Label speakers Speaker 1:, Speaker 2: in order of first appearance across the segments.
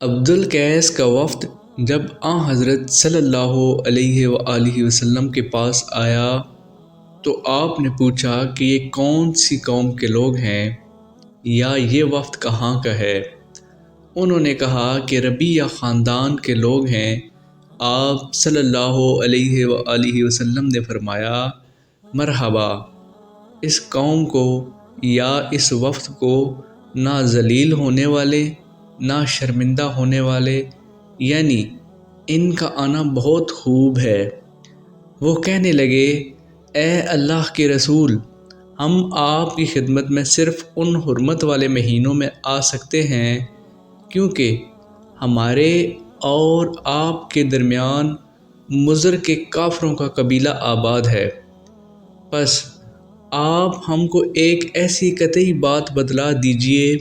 Speaker 1: عبدالقیس کا وفد جب حضرت صلی اللہ علیہ وآلہ وسلم کے پاس آیا تو آپ نے پوچھا کہ یہ کون سی قوم کے لوگ ہیں یا یہ وفد کہاں کا ہے؟ انہوں نے کہا کہ ربیہ خاندان کے لوگ ہیں۔ آپ صلی اللہ علیہ وآلہ وسلم نے فرمایا، مرحبا، اس قوم کو یا اس وفد کو نہ ذلیل ہونے والے نہ شرمندہ ہونے والے، یعنی ان کا آنا بہت خوب ہے۔ وہ کہنے لگے، اے اللہ کے رسول، ہم آپ کی خدمت میں صرف ان حرمت والے مہینوں میں آ سکتے ہیں کیونکہ ہمارے اور آپ کے درمیان مضر کے کافروں کا قبیلہ آباد ہے۔ پس آپ ہم کو ایک ایسی قطعی بات بتلا دیجئے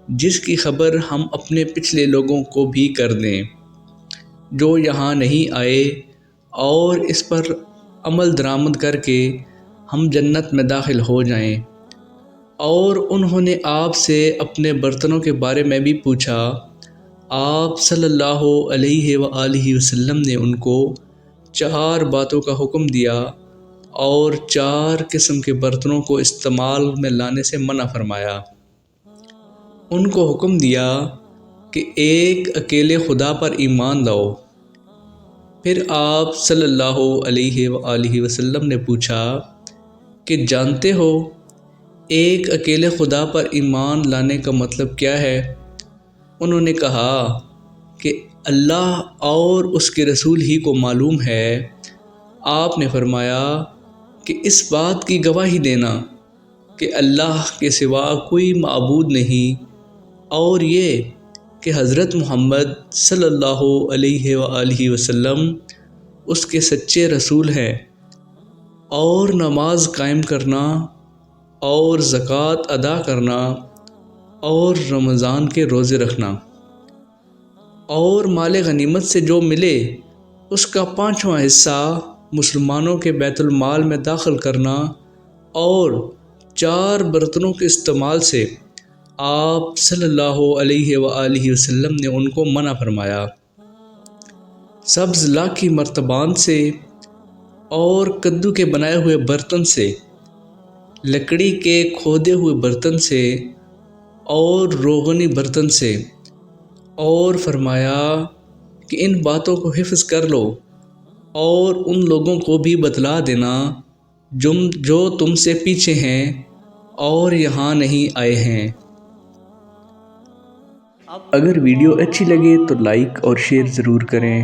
Speaker 1: جس کی خبر ہم اپنے پچھلے لوگوں کو بھی کر دیں جو یہاں نہیں آئے، اور اس پر عمل درآمد کر کے ہم جنت میں داخل ہو جائیں۔ اور انہوں نے آپ سے اپنے برتنوں کے بارے میں بھی پوچھا۔ آپ صلی اللہ علیہ وآلہ وسلم نے ان کو 4 باتوں کا حکم دیا اور 4 قسم کے برتنوں کو استعمال میں لانے سے منع فرمایا۔ ان کو حکم دیا کہ ایک اکیلے خدا پر ایمان لاؤ۔ پھر آپ صلی اللہ علیہ وآلہ وسلم نے پوچھا کہ جانتے ہو ایک اکیلے خدا پر ایمان لانے کا مطلب کیا ہے؟ انہوں نے کہا کہ اللہ اور اس کے رسول ہی کو معلوم ہے۔ آپ نے فرمایا کہ اس بات کی گواہی دینا کہ اللہ کے سوا کوئی معبود نہیں، اور یہ کہ حضرت محمد صلی اللہ علیہ وآلہ وسلم اس کے سچے رسول ہیں، اور نماز قائم کرنا اور زکوٰۃ ادا کرنا اور رمضان کے روزے رکھنا، اور مال غنیمت سے جو ملے اس کا 5واں حصہ مسلمانوں کے بیت المال میں داخل کرنا، اور 4 برتنوں کے استعمال سے آپ صلی اللہ علیہ وآلہ وسلم نے ان کو منع فرمایا۔ سبز لاکھی مرتبان سے اور کدو کے بنائے ہوئے برتن سے، لکڑی کے کھودے ہوئے برتن سے اور روغنی برتن سے، اور فرمایا کہ ان باتوں کو حفظ کر لو اور ان لوگوں کو بھی بتلا دینا جو تم سے پیچھے ہیں اور یہاں نہیں آئے ہیں۔ اگر ویڈیو اچھی لگے تو لائک اور شیئر ضرور کریں۔